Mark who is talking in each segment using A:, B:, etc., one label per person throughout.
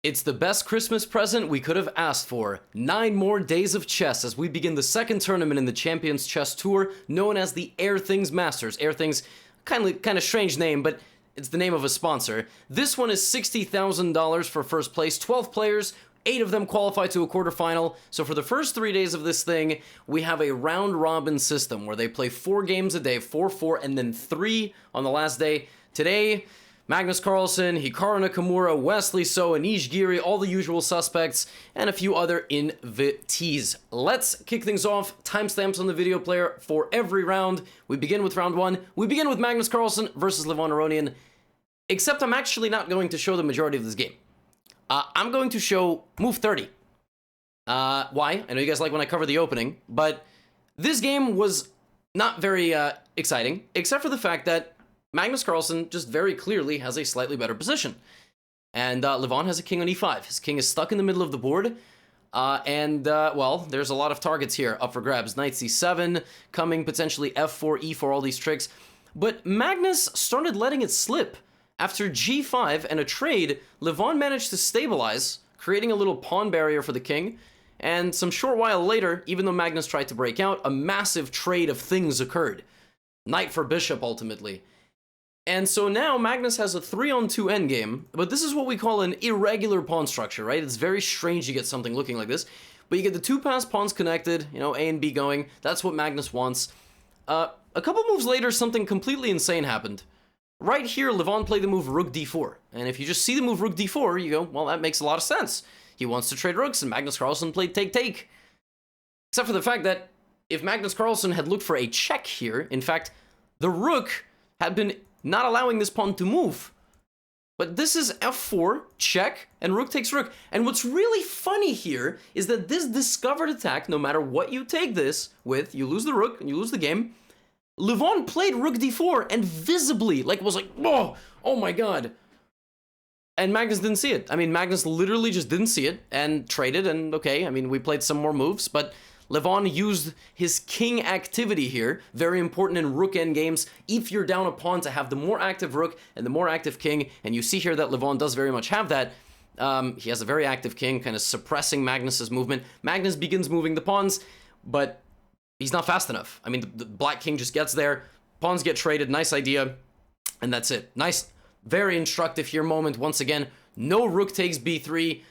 A: It's the best Christmas present we could have asked for. 9 more days of chess as we begin the second tournament in the Champions Chess Tour, known as the Airthings Masters. Airthings, kind of strange name, but it's the name of a sponsor. This one is $60,000 for first place, 12 players, 8 of them qualify to a quarterfinal. So for the first 3 days of this thing, we have a round-robin system where they play 4 games a day, 4-4, and then 3 on the last day. Today, Magnus Carlsen, Hikaru Nakamura, Wesley So, Anish Giri, all the usual suspects, and a few other invitees. Let's kick things off. Timestamps on the video player for every round. We begin with round 1. We begin with Magnus Carlsen versus Levon Aronian, except I'm actually not going to show the majority of this game. I'm going to show move 30. Why? I know you guys like when I cover the opening, but this game was not very exciting, except for the fact that Magnus Carlsen just very clearly has a slightly better position. And Levon has a king on e5. His king is stuck in the middle of the board. Well, there's a lot of targets here up for grabs. Knight c7, coming potentially f4, e4, all these tricks. But Magnus started letting it slip. After g5 and a trade, Levon managed to stabilize, creating a little pawn barrier for the king. And some short while later, even though Magnus tried to break out, a massive trade of things occurred. Knight for bishop, ultimately. And so now Magnus has a 3-on-2 endgame, but this is what we call an irregular pawn structure, right? It's very strange you get something looking like this, but you get the 2 passed pawns connected, you know, A and B going. That's what Magnus wants. A couple moves later, something completely insane happened. Right here, Levon played the move rook d4, and if you just see the move rook d4, you go, well, that makes a lot of sense. He wants to trade rooks, and Magnus Carlsen played take-take. Except for the fact that if Magnus Carlsen had looked for a check here, in fact, the rook had been not allowing this pawn to move. But this is f4, check, and rook takes rook. And what's really funny here is that this discovered attack, no matter what you take this with, you lose the rook and you lose the game. Levon played rook d4 and visibly, was like, oh my god. And Magnus didn't see it. I mean, Magnus literally just didn't see it and traded, and okay, I mean, we played some more moves, but Levon used his king activity here, very important in rook endgames, if you're down a pawn to have the more active rook and the more active king, and you see here that Levon does very much have that. He has a very active king, kind of suppressing Magnus's movement. Magnus begins moving the pawns, but he's not fast enough. I mean, the black king just gets there, pawns get traded, nice idea, and that's it. Nice, very instructive here moment, once again, no rook takes b3,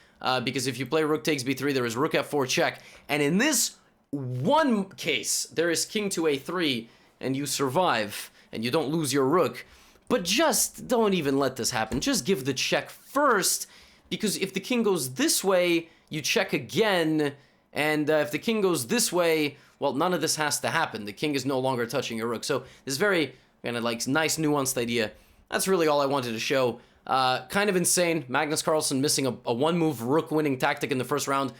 A: because if you play rook takes b3, there is rook f4 check, and in this one case, there is king to a3, and you survive, and you don't lose your rook. But just don't even let this happen. Just give the check first, because if the king goes this way, you check again, and if the king goes this way, well, none of this has to happen. The king is no longer touching your rook. So this very nice nuanced idea. That's really all I wanted to show. Kind of insane. Magnus Carlsen missing a one-move rook-winning tactic in the first round.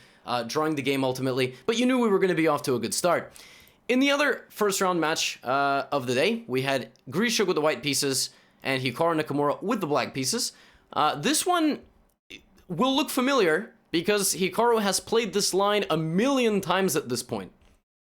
A: Drawing the game ultimately, but you knew we were going to be off to a good start. In the other first round match of the day, we had Grishuk with the white pieces and Hikaru Nakamura with the black pieces. This one will look familiar because Hikaru has played this line a million times at this point.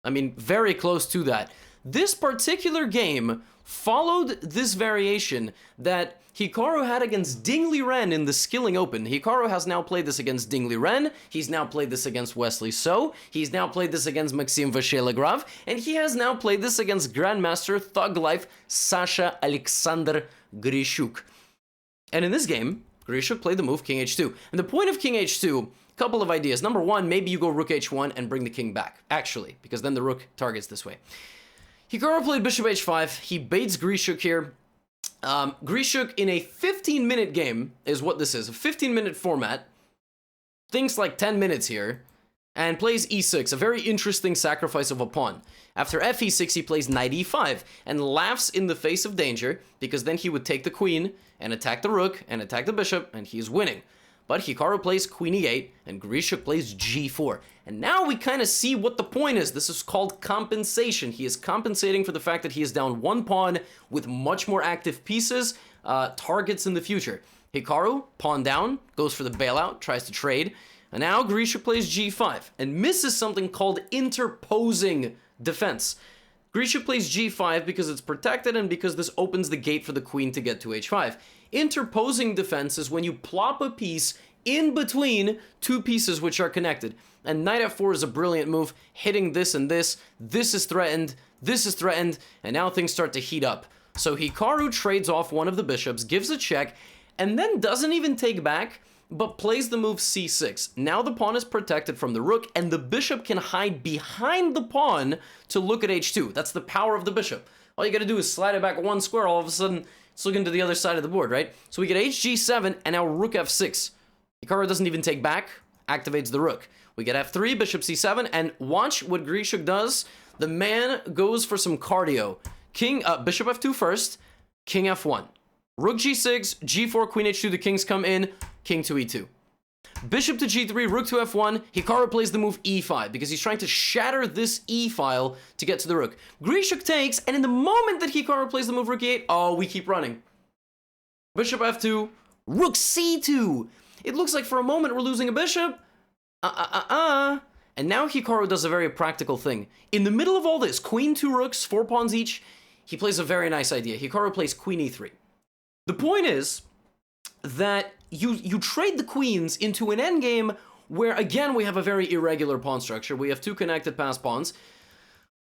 A: I mean, very close to that. This particular game followed this variation that Hikaru had against Ding Liren in the Skilling Open. Hikaru has now played this against Ding Liren, he's now played this against Wesley So, he's now played this against Maxime Vachier-Lagrave, and he has now played this against Grandmaster Thug Life Sasha Alexander Grishuk. And in this game, Grishuk played the move King H2. And the point of King H2, couple of ideas. Number one, maybe you go Rook H1 and bring the king back, actually, because then the rook targets this way. Hikaru played Bishop H5, he baits Grishuk here. Grishuk in a 15-minute game is what this is, a 15-minute format, thinks like 10 minutes here, and plays e6, a very interesting sacrifice of a pawn. After fe6, he plays knight e5, and laughs in the face of danger, because then he would take the queen, and attack the rook, and attack the bishop, and he's winning. But Hikaru plays queen e8, and Grishuk plays g4. And now we kind of see what the point is. This is called compensation. He is compensating for the fact that he is down one pawn with much more active pieces, targets in the future. Hikaru, pawn down, goes for the bailout, tries to trade. And now Grishuk plays g5, and misses something called interposing defense. Grishuk plays g5 because it's protected and because this opens the gate for the queen to get to h5. Interposing defense is when you plop a piece in between two pieces which are connected. And knight f4 is a brilliant move, hitting this and this. This is threatened, and now things start to heat up. So Hikaru trades off one of the bishops, gives a check, and then doesn't even take back, but plays the move c6. Now the pawn is protected from the rook, and the bishop can hide behind the pawn to look at h2. That's the power of the bishop. All you gotta do is slide it back one square, all of a sudden it's looking to the other side of the board, right? So we get hg7, and now rook f6. Hikaru doesn't even take back, activates the rook. We get f3, bishop c7, and watch what Grishuk does. The man goes for some cardio. Bishop f2 first, king f1. Rook g6, g4, queen h2, the kings come in, king to e2. Bishop to g3, rook to f1, Hikaru plays the move e5 because he's trying to shatter this e file to get to the rook. Grishuk takes, and in the moment that Hikaru plays the move rook e8, oh, we keep running. Bishop f2, rook c2. It looks like for a moment we're losing a bishop. And now Hikaru does a very practical thing. In the middle of all this, queen, two rooks, 4 pawns each, he plays a very nice idea. Hikaru plays queen e3. The point is that you trade the queens into an endgame where, again, we have a very irregular pawn structure. We have two connected passed pawns,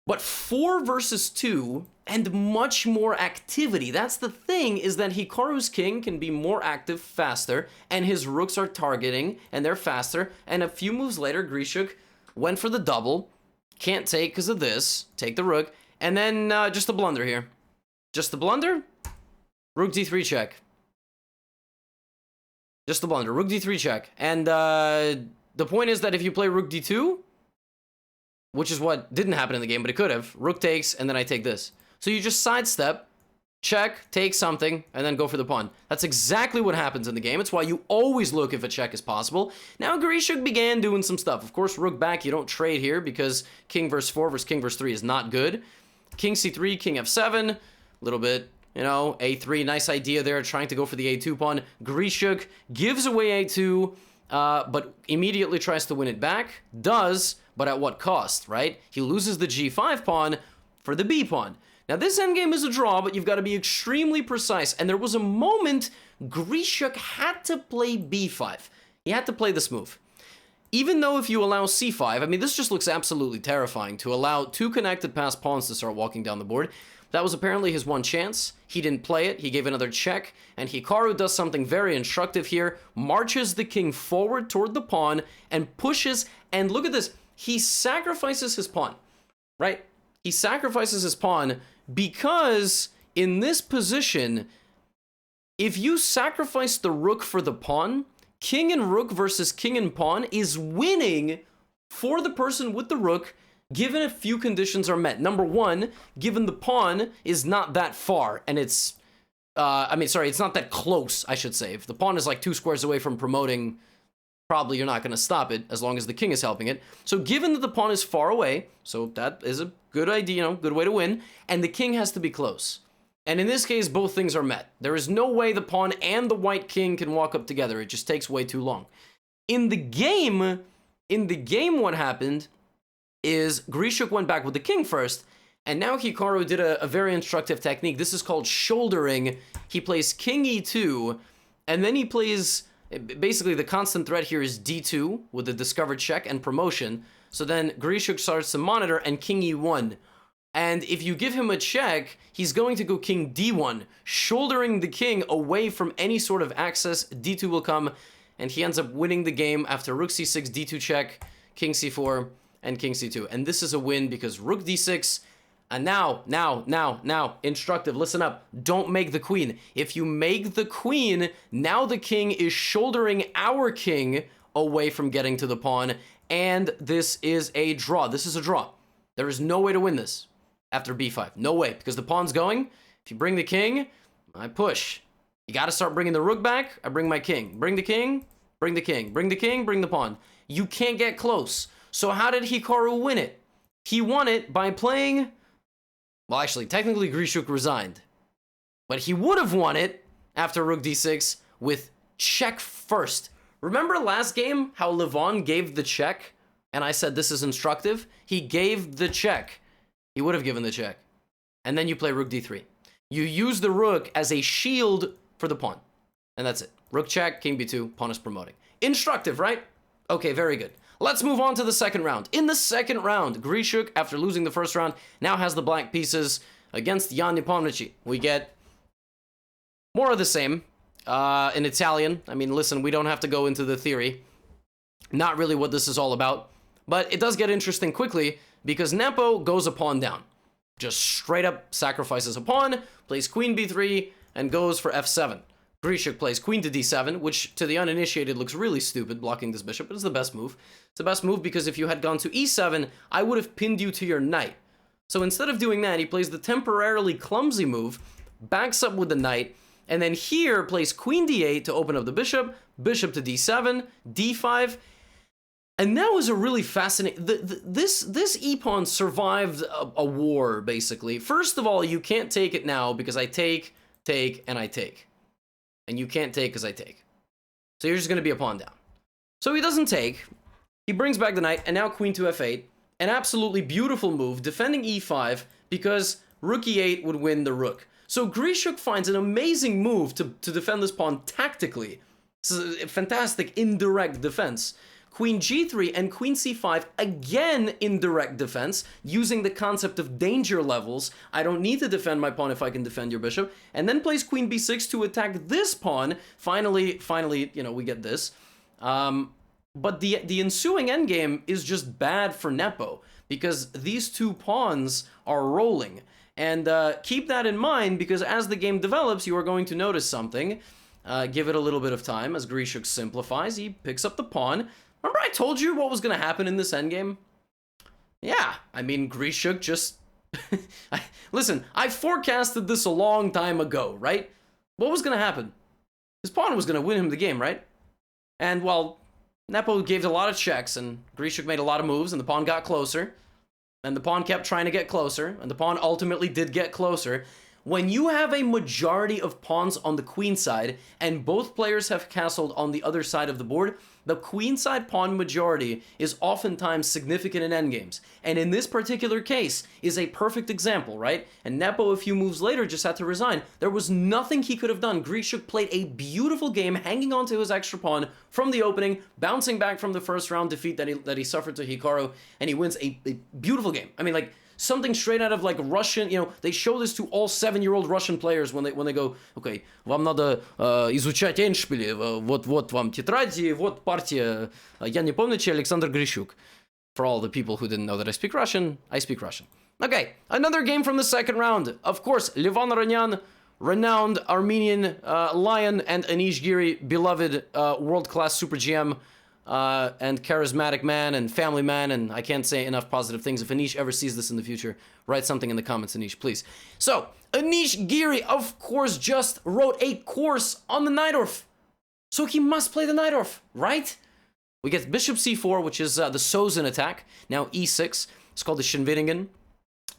A: but 4 versus 2 and much more activity. That's the thing, is that Hikaru's king can be more active faster, and his rooks are targeting, and they're faster, and a few moves later, Grishuk went for the double, can't take because of this, take the rook, and then just a blunder here. Just the blunder, rook d3 check. Just the blunder, rook d3 check. And the point is that if you play rook d2, which is what didn't happen in the game, but it could have, rook takes, and then I take this. So you just sidestep, check, take something, and then go for the pawn. That's exactly what happens in the game. It's why you always look if a check is possible. Now Grishuk began doing some stuff. Of course, rook back, you don't trade here because king versus 4 versus king versus 3 is not good. King c3, king f7, a little bit, you know, a3, nice idea there, trying to go for the a2 pawn. Grishuk gives away a2, but immediately tries to win it back. Does, but at what cost, right? He loses the g5 pawn for the b pawn. Now, this endgame is a draw, but you've got to be extremely precise. And there was a moment Grishuk had to play b5. He had to play this move. Even though if you allow c5, I mean, this just looks absolutely terrifying to allow two connected passed pawns to start walking down the board. That was apparently his one chance. He didn't play it. He gave another check. And Hikaru does something very instructive here. Marches the king forward toward the pawn and pushes. And look at this. He sacrifices his pawn, right? He sacrifices his pawn because in this position, if you sacrifice the rook for the pawn, king and rook versus king and pawn is winning for the person with the rook, given a few conditions are met. Number one, given the pawn is not that far, and it's, it's not that close, I should say. If the pawn is like 2 squares away from promoting, probably you're not going to stop it as long as the king is helping it. So given that the pawn is far away, so that is a good idea, good way to win, and the king has to be close. And in this case, both things are met. There is no way the pawn and the white king can walk up together. It just takes way too long. In the game, what happened is Grishuk went back with the king first, and now Hikaru did a very instructive technique. This is called shouldering. He plays king e2, and then he plays, basically the constant threat here is d2 with the discovered check and promotion. So then Grishuk starts to monitor and king e1. And if you give him a check, he's going to go king d1, shouldering the king away from any sort of access. d2 will come, and he ends up winning the game after rook c6, d2 check, king c4, and king c2. And this is a win because rook d6, and now, instructive, listen up, don't make the queen. If you make the queen, now the king is shouldering our king away from getting to the pawn, and this is a draw. This is a draw. There is no way to win this after b5. No way, because the pawn's going. If you bring the king, I push. You got to start bringing the rook back. I bring my king. Bring the king, bring the king, bring the king, bring the pawn. You can't get close. So how did Hikaru win it? He won it by playing... Well, actually, technically Grishuk resigned. But he would have won it after rook d6 with check first. Remember last game how Levon gave the check? And I said this is instructive? He gave the check. He would have given the check. And then you play rook d3. You use the rook as a shield for the pawn. And that's it. Rook check, king b2, pawn is promoting. Instructive, right? Okay, very good. Let's move on to the second round. In the second round, Grishuk, after losing the first round, now has the black pieces against Jan Nepomniachtchi. We get more of the same in Italian. I mean, listen, we don't have to go into the theory. Not really what this is all about. But it does get interesting quickly because Nepo goes a pawn down. Just straight up sacrifices a pawn, plays queen b3, and goes for f7. Grishuk plays queen to d7, which to the uninitiated looks really stupid, blocking this bishop, but it's the best move. It's the best move because if you had gone to e7, I would have pinned you to your knight. So instead of doing that, he plays the temporarily clumsy move, backs up with the knight, and then here plays queen d8 to open up the bishop, bishop to d7, d5, and that was a really fascinating... This e-pawn survived a war, basically. First of all, you can't take it now because I take, and I take. And you can't take because I take. So you're just going to be a pawn down. So he doesn't take. He brings back the knight, and now queen to f8. An absolutely beautiful move, defending e5, because rook e8 would win the rook. So Grishuk finds an amazing move to defend this pawn tactically. This is a fantastic indirect defense. Queen g3 and queen c5, again indirect defense, using the concept of danger levels. I don't need to defend my pawn if I can defend your bishop. And then plays queen b6 to attack this pawn. Finally, you know, we get this. But the ensuing endgame is just bad for Nepo, because these two pawns are rolling. And keep that in mind, because as the game develops, you are going to notice something. Give it a little bit of time as Grishuk simplifies. He picks up the pawn. Remember I told you what was going to happen in this endgame? Yeah, I mean, Grishuk just... Listen, I forecasted this a long time ago, right? What was going to happen? His pawn was going to win him the game, right? And, well, Nepo gave a lot of checks, and Grishuk made a lot of moves, and the pawn got closer. And the pawn kept trying to get closer, and the pawn ultimately did get closer. When you have a majority of pawns on the queen side, and both players have castled on the other side of the board, the queenside pawn majority is oftentimes significant in endgames. And in this particular case is a perfect example, right? And Nepo, a few moves later, just had to resign. There was nothing he could have done. Grishuk played a beautiful game, hanging on to his extra pawn from the opening, bouncing back from the first round defeat that he suffered to Hikaru, and he wins a beautiful game. I mean, like, something straight out of like Russian, you know, they show this to all 7-year-old Russian players when they go, okay, вам надо изучать эндшпили, вот вам тетради, вот партия, я не помню, Алexander Grishuk. For all the people who didn't know that I speak Russian, I speak Russian. Okay, another game from the second round. Of course, Levan Ranyan, renowned Armenian lion, and Anish Giri, beloved world-class super GM, and charismatic man and family man, and I can't say enough positive things. If Anish ever sees this in the future, write something in the comments, Anish, please. So, Anish Giri, of course, just wrote a course on the Najdorf. So he must play the Najdorf, right? We get bishop c4, which is the Sozin attack. Now e6. It's called the Schinwittingen.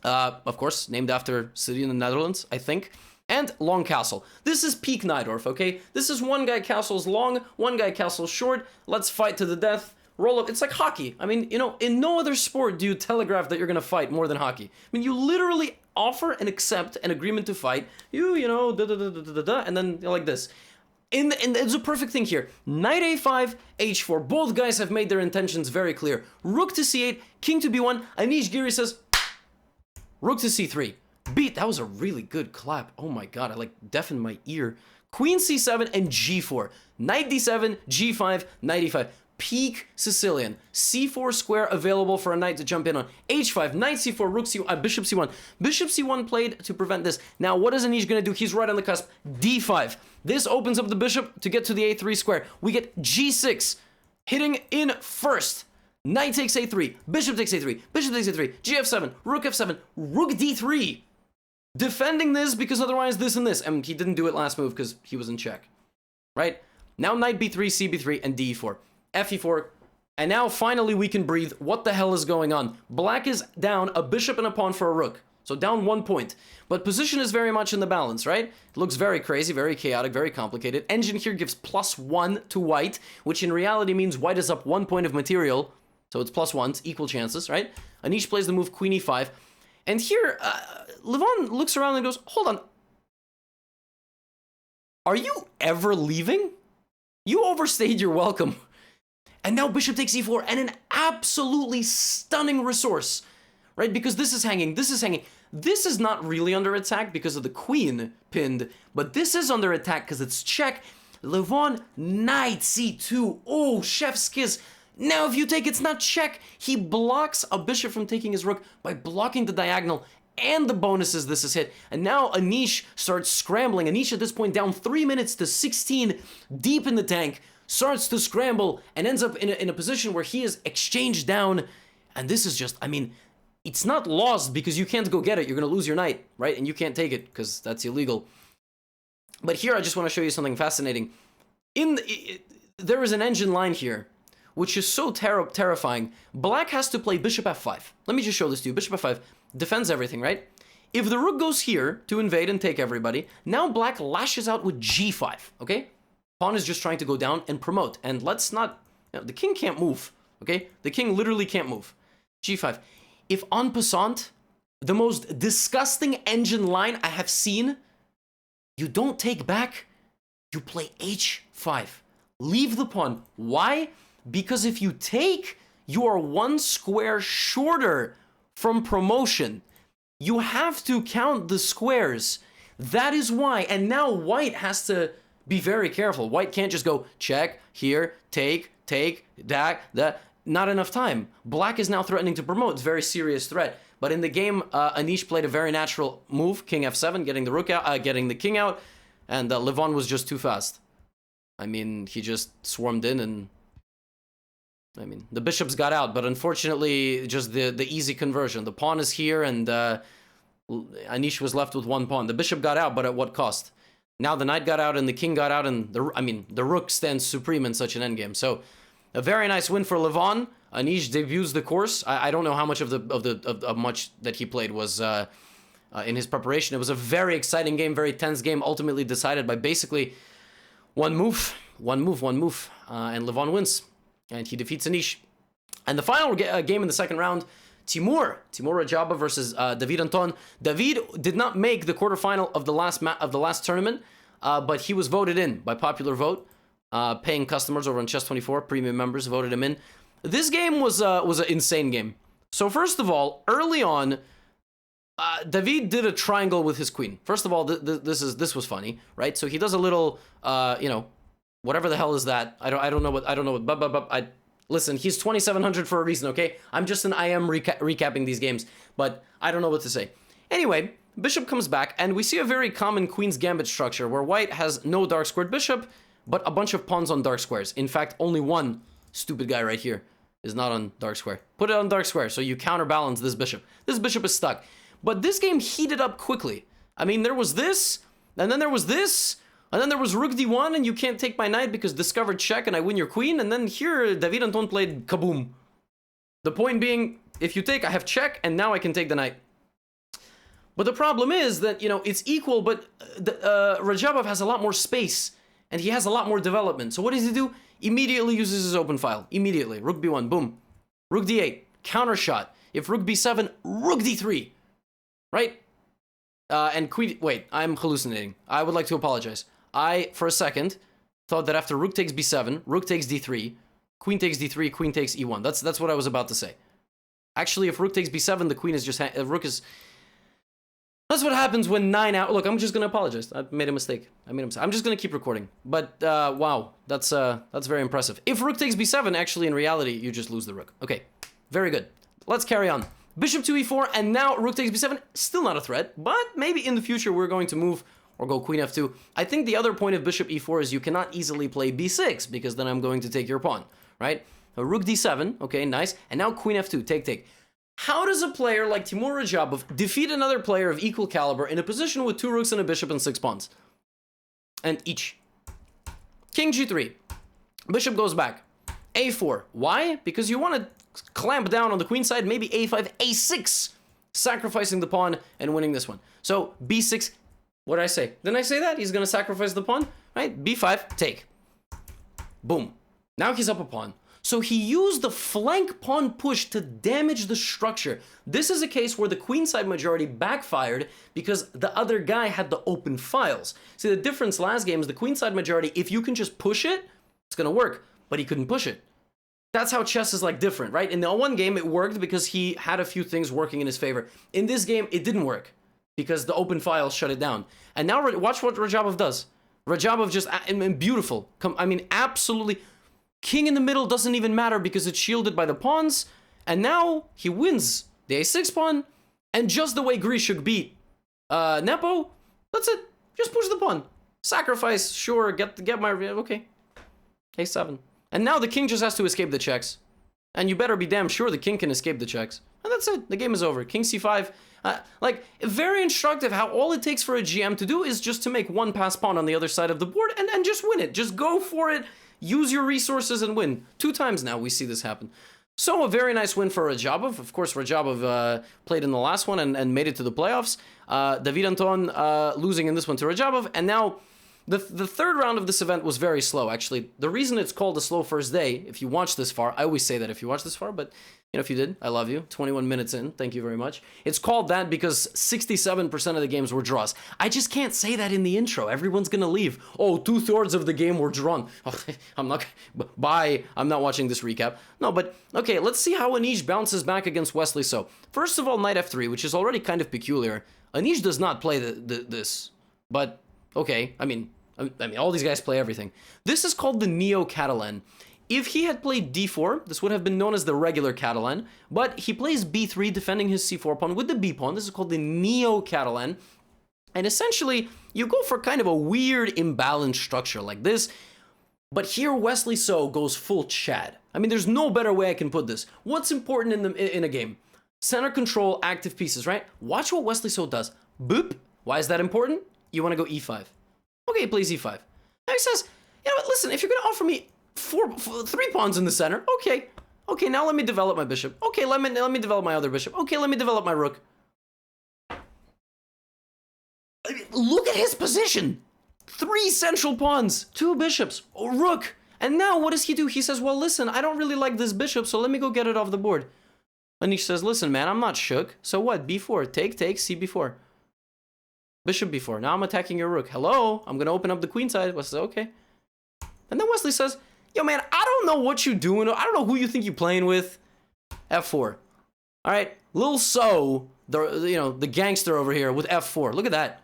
A: Of course, named after city in the Netherlands, I think. And long castle. This is peak Najdorf, okay? This is one guy castles long, one guy castles short. Let's fight to the death. Roll up. It's like hockey. I mean, you know, in no other sport do you telegraph that you're going to fight more than hockey. I mean, you literally offer and accept an agreement to fight. You know, and then like this. And it's a perfect thing here. Knight a5, h4. Both guys have made their intentions very clear. Rook to c8, king to b1. Anish Giri says, rook to c3. Beat. That was a really good clap. Oh my god, I like deafened my ear. Queen c7 and g4. Knight d7, g5, knight e5. Peak Sicilian. c4 square available for a knight to jump in on. h5, knight c4, rook c1, bishop c1. Bishop c1 played to prevent this. Now, what is Anish going to do? He's right on the cusp. d5. This opens up the bishop to get to the a3 square. We get g6, hitting in first. Knight takes a3, bishop takes a3, bishop takes a3, gf7, rook f7, rook d3. Defending this because otherwise this and this. And he didn't do it last move because he was in check. Right? Now knight b3, cb3, and d4. fe4. And now finally we can breathe. What the hell is going on? Black is down a bishop and a pawn for a rook. So down 1 point. But position is very much in the balance, right? It looks very crazy, very chaotic, very complicated. Engine here gives +1 to white, which in reality means white is up 1 point of material. So it's +1, it's equal chances, right? Anish plays the move queen e5. And here, Levan looks around and goes, hold on. Are you ever leaving? You overstayed your welcome. And now bishop takes e4, and an absolutely stunning resource, right? Because this is hanging, this is hanging. This is not really under attack because of the queen pinned, but this is under attack because it's check. Levon, knight c2. Oh, chef's kiss. Now if you take, it's not check. He blocks a bishop from taking his rook by blocking the diagonal and the bonuses this is hit. And now Anish starts scrambling. Anish at this point down 3 minutes to 16, deep in the tank, starts to scramble and ends up in a position where he is exchanged down. And this is just, I mean, it's not lost because you can't go get it. You're going to lose your knight, right? And you can't take it because that's illegal. But here I just want to show you something fascinating. There is an engine line here, which is so terrifying. Black has to play bishop f5. Let me just show this to you. Bishop f5 defends everything, right? If the rook goes here to invade and take everybody, now black lashes out with g5, okay? Pawn is just trying to go down and promote. And let's not, the king can't move, okay? The king literally can't move. g5. If en passant, the most disgusting engine line I have seen, you don't take back, you play h5. Leave the pawn. Why? Because if you take, you are one square shorter from promotion. You have to count the squares. That is why. And now white has to be very careful. White can't just go check, here, take, that. Not enough time. Black is now threatening to promote. It's a very serious threat. But in the game, Anish played a very natural move, king f7, getting the rook out, getting the king out, and Levon was just too fast. I mean, he just swarmed in, and I mean, the bishops got out, but unfortunately, just the easy conversion. The pawn is here, and Anish was left with one pawn. The bishop got out, but at what cost? Now the knight got out, and the king got out, and the rook stands supreme in such an endgame. So, a very nice win for Levon. Anish debuts the course. I don't know how much of much that he played was in his preparation. It was a very exciting game, very tense game, ultimately decided by basically one move, and Levon wins, and he defeats Anish. And the final game in the second round, Timur Rajaba versus David Anton. David did not make the quarterfinal of the last tournament, but he was voted in by popular vote. Paying customers over on Chess24, premium members voted him in. This game was an insane game. So first of all, early on, David did a triangle with his queen. First of all, this was funny, right? So he does a little, whatever the hell is that? I don't know what. Listen, he's 2700 for a reason, okay? I am recapping these games, but I don't know what to say. Anyway, bishop comes back, and we see a very common queen's gambit structure where white has no dark squared bishop, but a bunch of pawns on dark squares. In fact, only one stupid guy right here is not on dark square. Put it on dark square so you counterbalance this bishop. This bishop is stuck. But this game heated up quickly. I mean, there was this, and then there was this, and then there was rook d1, and you can't take my knight because discovered check and I win your queen, and then here David Anton played kaboom. The point being, if you take, I have check, and now I can take the knight. But the problem is that, it's equal, but Rajabov has a lot more space, and he has a lot more development. So what does he do? Immediately uses his open file. Immediately. Rook b1, boom. Rook d8, counter shot. If rook b7, rook d3. Right? And queen, wait, I'm hallucinating. I would like to apologize. I, for a second, thought that after rook takes b7, rook takes d3, queen takes d3, queen takes e1. That's what I was about to say. Actually, if rook takes b7, the queen is just, rook is... That's what happens when 9 out... Look, I'm just going to apologize. I made a mistake. I'm just going to keep recording. But, wow, that's very impressive. If rook takes b7, actually, in reality, you just lose the rook. Okay, very good. Let's carry on. Bishop to e4, and now rook takes b7. Still not a threat, but maybe in the future we're going to move or go queen f2. I think the other point of bishop e4 is you cannot easily play b6, because then I'm going to take your pawn, right? So rook d7, okay, nice. And now queen f2, take. How does a player like Timur Rajabov defeat another player of equal caliber in a position with 2 rooks and a bishop and 6 pawns? And each. King g3. Bishop goes back. a4. Why? Because you want to clamp down on the queen side, maybe a5, a6. Sacrificing the pawn and winning this one. So b6. What did I say? Didn't I say that? He's going to sacrifice the pawn? Right? b5, take. Boom. Now he's up a pawn. So he used the flank pawn push to damage the structure. This is a case where the queenside majority backfired because the other guy had the open files. See, the difference last game is the queenside majority, if you can just push it, it's going to work. But he couldn't push it. That's how chess is like different, right? In the one game, it worked because he had a few things working in his favor. In this game, it didn't work because the open file shut it down. And now watch what Rajabov does. Rajabov just, beautiful. I mean, absolutely. King in the middle doesn't even matter because it's shielded by the pawns. And now he wins the a6 pawn. And just the way Grishuk beat Nepo, that's it. Just push the pawn. Sacrifice, sure, get my, okay. a7. And now the king just has to escape the checks. And you better be damn sure the king can escape the checks. And that's it. The game is over. King c5. Like, very instructive how all it takes for a GM to do is just to make one pass pawn on the other side of the board and just win it. Just go for it. Use your resources and win. 2 times now we see this happen. So a very nice win for Rajabov. Of course, Rajabov played in the last one and made it to the playoffs. David Anton losing in this one to Rajabov. And now the third round of this event was very slow, actually. The reason it's called a slow first day, if you watch this far, I always say that if you watch this far, but you know, if you did, I love you. 21 minutes in, thank you very much. It's called that because 67% of the games were draws. I just can't say that in the intro. Everyone's gonna leave. Oh, 2/3 of the game were drawn. Oh, bye, I'm not watching this recap. No, but okay, let's see how Anish bounces back against Wesley So. First of all, knight f3, which is already kind of peculiar. Anish does not play this, but okay, I mean, all these guys play everything. This is called the Neo-Catalan. If he had played d4, this would have been known as the regular Catalan, but he plays b3, defending his c4 pawn with the b pawn. This is called the Neo-Catalan. And essentially, you go for kind of a weird imbalanced structure like this. But here, Wesley So goes full Chad. I mean, there's no better way I can put this. What's important in a game? Center control, active pieces, right? Watch what Wesley So does. Boop. Why is that important? You want to go e5. Okay, he plays e5. Now he says, you know what, listen, if you're going to offer me 3 pawns in the center, okay. Okay, now let me develop my bishop. Okay, let me develop my other bishop. Okay, let me develop my rook. Look at his position. 3 central pawns, 2 bishops, a rook. And now what does he do? He says, well, listen, I don't really like this bishop, so let me go get it off the board. Anish says, listen, man, I'm not shook. So what? b4, take, c4. Bishop b4. Now I'm attacking your rook. Hello? I'm going to open up the queen side. Wesley says, okay. And then Wesley says, yo, man, I don't know what you're doing. I don't know who you think you're playing with. f4. All right. Lil So, the gangster over here with f4. Look at that.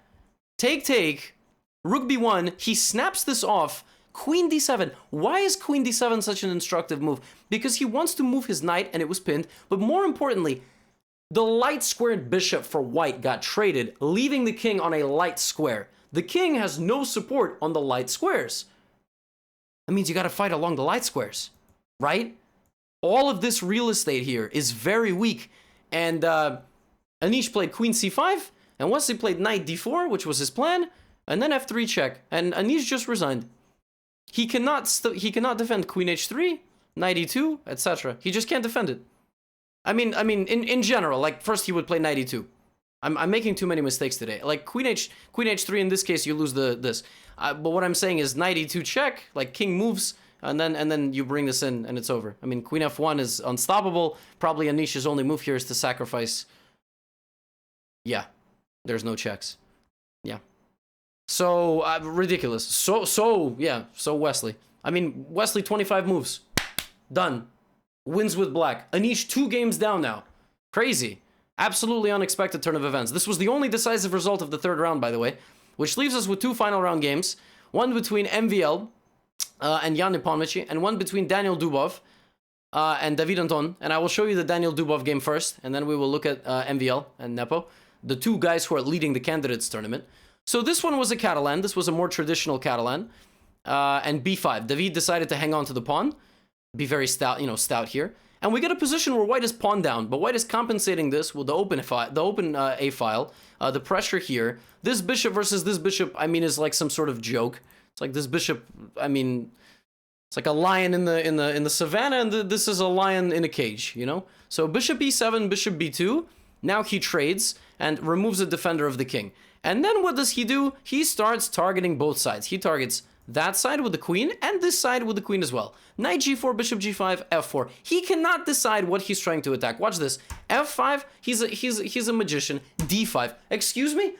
A: Take. Rook b1. He snaps this off. Queen d7. Why is queen d7 such an instructive move? Because he wants to move his knight, and it was pinned. But more importantly, the light squared bishop for white got traded, leaving the king on a light square. The king has no support on the light squares. That means you got to fight along the light squares, right? All of this real estate here is very weak. And Anish played queen c5, and Wesley played knight d4, which was his plan, and then f3 check. And Anish just resigned. He cannot defend queen h3, knight e2, etc. He just can't defend it. I mean, in general, like first he would play knight e2. I'm making too many mistakes today. Like queen h3 in this case, you lose this. But what I'm saying is knight e2 check, like king moves, and then you bring this in and it's over. I mean, queen f1 is unstoppable. Probably Anish's only move here is to sacrifice. Yeah, there's no checks. Yeah. So ridiculous. So Wesley. I mean, Wesley 25 moves, done. Wins with black. Anish 2 games down now. Crazy. Absolutely unexpected turn of events. This was the only decisive result of the 3rd round, by the way, which leaves us with 2 final round games. One between MVL and Jan Nepomniachtchi, and one between Daniel Dubov and David Anton. And I will show you the Daniel Dubov game first, and then we will look at MVL and Nepo, the 2 guys who are leading the candidates tournament. So this one was a Catalan. This was a more traditional Catalan. And b5. David decided to hang on to the pawn. Be very stout, stout here. And we get a position where white is pawn down, but white is compensating this with the open A file, the pressure here. This bishop versus this bishop, I mean, is like some sort of joke. It's like this bishop, I mean, it's like a lion in the savannah, and this is a lion in a cage, you know? So bishop e7, bishop b2. Now he trades and removes the defender of the king. And then what does he do? He starts targeting both sides. He targets that side with the queen, and this side with the queen as well. Knight g4, bishop g5, f4. He cannot decide what he's trying to attack. Watch this. f5, he's a magician. d5. Excuse me?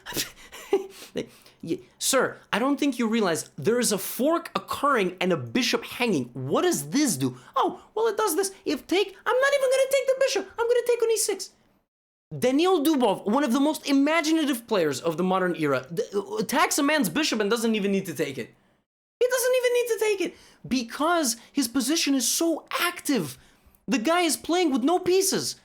A: Sir, I don't think you realize there is a fork occurring and a bishop hanging. What does this do? Oh, well, it does this. If take, I'm not even going to take the bishop. I'm going to take on e6. Daniil Dubov, one of the most imaginative players of the modern era, attacks a man's bishop and doesn't even need to take it. He doesn't even need to take it because his position is so active. The guy is playing with no pieces.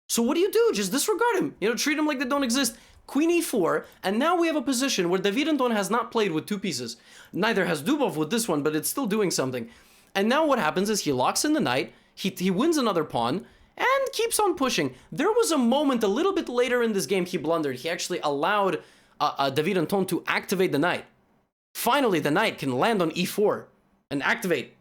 A: So what do? Just disregard him. You know, treat him like they don't exist. Queen e4, and now we have a position where David Anton has not played with two pieces. Neither has Dubov with this one, but it's still doing something. And now what happens is he locks in the knight, he wins another pawn, and keeps on pushing. There was a moment a little bit later in this game he blundered. He actually allowed David Anton to activate the knight. Finally, the knight can land on e4 and activate.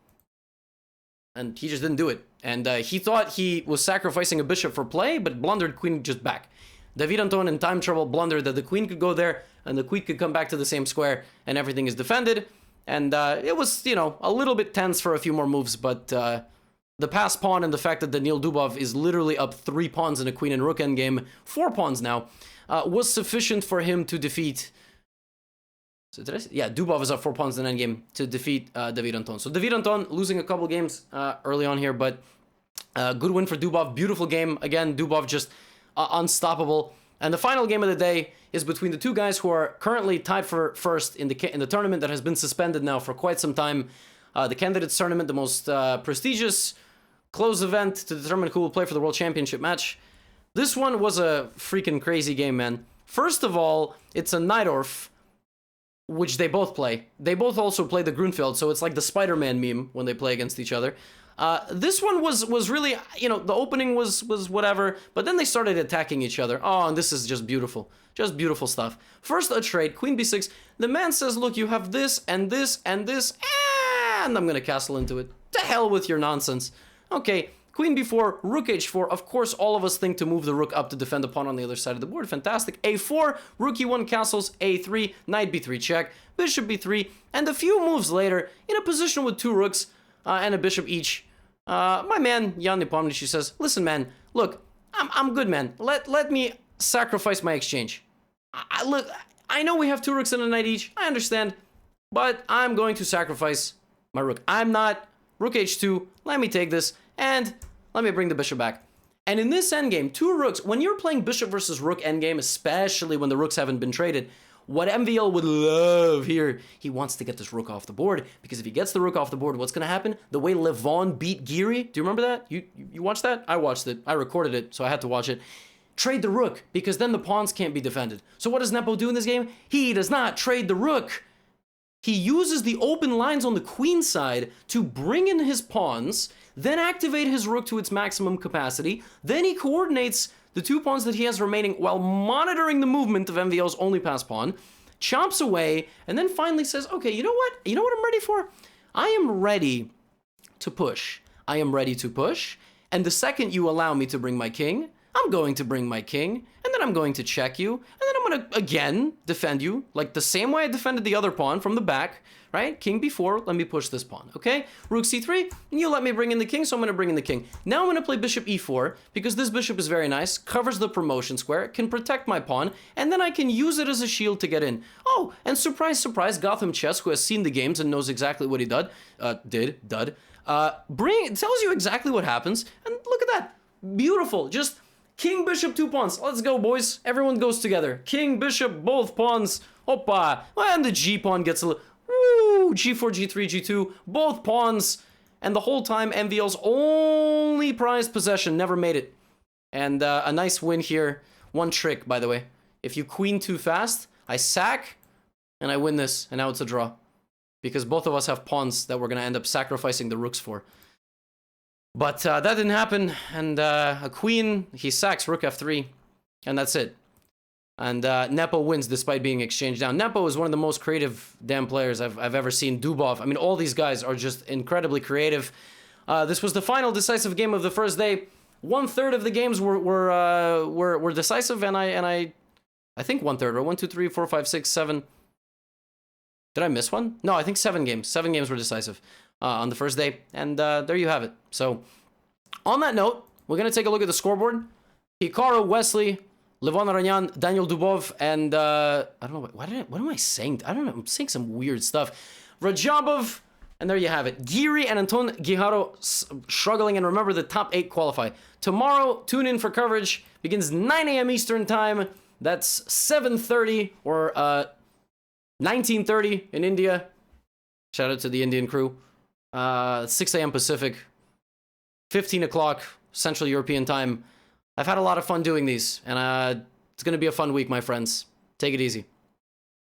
A: And he just didn't do it. And he thought he was sacrificing a bishop for play, but blundered queen just back. David Anton in time trouble blundered that the queen could go there, and the queen could come back to the same square, and everything is defended. And it was, you know, a little bit tense for a few more moves, but the pass pawn and the fact that Daniil Dubov is literally up 3 pawns in a queen and rook endgame, 4 pawns now, was sufficient for him to defeat... So did I say? Yeah, Dubov is up 4 pawns in endgame to defeat David Anton. So David Anton losing a couple games early on here, but good win for Dubov. Beautiful game. Again, Dubov just unstoppable. And the final game of the day is between the two guys who are currently tied for first in the tournament that has been suspended now for quite some time. The Candidates Tournament, the most prestigious closed event to determine who will play for the World Championship match. This one was a freaking crazy game, man. First of all, it's a Najdorf, which they both play. They both also play the Grunfeld, so it's like the Spider-Man meme when they play against each other. This one was really, you know, the opening was whatever, but then they started attacking each other. Oh, and this is just beautiful. Just beautiful stuff. First a trade, queen b6. The man says, look, you have this and this and this, and I'm gonna castle into it. To hell with your nonsense. Okay, queen b4, rook h4. Of course, all of us think to move the rook up to defend the pawn on the other side of the board. Fantastic. a4, rook e1 castles, a3, knight b3 check, bishop b3, and a few moves later, in a position with 2 rooks and a bishop each, my man Jan Nepomniachtchi says, listen, man, look, I'm good, man. Let me sacrifice my exchange. Look, I know we have 2 rooks and a knight each. I understand, but I'm going to sacrifice my rook. I'm not. Rook h2. Let me take this. And let me bring the bishop back. And in this endgame, 2 rooks, when you're playing bishop versus rook endgame, especially when the rooks haven't been traded, what MVL would love here, he wants to get this rook off the board, because if he gets the rook off the board, what's going to happen? The way Levon beat Giri, do you remember that? You watched that? I watched it. I recorded it, so I had to watch it. Trade the rook, because then the pawns can't be defended. So what does Nepo do in this game? He does not trade the rook. He uses the open lines on the queen side to bring in his pawns, then activate his rook to its maximum capacity. Then he coordinates the 2 pawns that he has remaining while monitoring the movement of MVL's only pass pawn, chomps away, and then finally says, okay, you know what? You know what I'm ready for? I am ready to push. I am ready to push, and the second you allow me to bring my king, I'm going to bring my king, and then I'm going to check you, and then I'm going to, again, defend you, like the same way I defended the other pawn from the back, right? King b4, let me push this pawn, okay? Rook c3, and you let me bring in the king, so I'm going to bring in the king. Now I'm going to play bishop e4, because this bishop is very nice, covers the promotion square, can protect my pawn, and then I can use it as a shield to get in. Oh, and surprise, surprise, Gothamchess, who has seen the games and knows exactly what he tells you exactly what happens, and look at that. Beautiful, just... King, bishop, 2 pawns. Let's go, boys. Everyone goes together. King, bishop, both pawns. Hoppa. And the g pawn gets a little... Woo! G4, G3, G2. Both pawns. And the whole time, MVL's only prized possession never made it. And a nice win here. One trick, by the way. If you queen too fast, I sack, and I win this. And now it's a draw. Because both of us have pawns that we're going to end up sacrificing the rooks for. But that didn't happen, and a queen, he sacks rook f3, and that's it. And Nepo wins despite being exchanged down. Nepo is one of the most creative damn players I've ever seen. Dubov, I mean, all these guys are just incredibly creative. This was the final decisive game of the first day. 1/3 of the games were decisive, and I think 1/3, or 1, 2, 3, 4, 5, 6, 7. Did I miss one? No, I think 7 games. 7 games were decisive on the first day. And there you have it. So, on that note, we're going to take a look at the scoreboard. Hikaru, Wesley, Levon Aranyan, Daniel Dubov, and I don't know what am I saying? I don't know. I'm saying some weird stuff. Rajabov, and there you have it. Giri and Anton Giharo struggling, and remember the top 8 qualify. Tomorrow, tune in for coverage. Begins 9 a.m. Eastern Time. That's 7:30 or 19:30 in India. Shout out to the Indian crew. 6 a.m. Pacific. 15 o'clock Central European Time. I've had a lot of fun doing these, and it's going to be a fun week, my friends. Take it easy.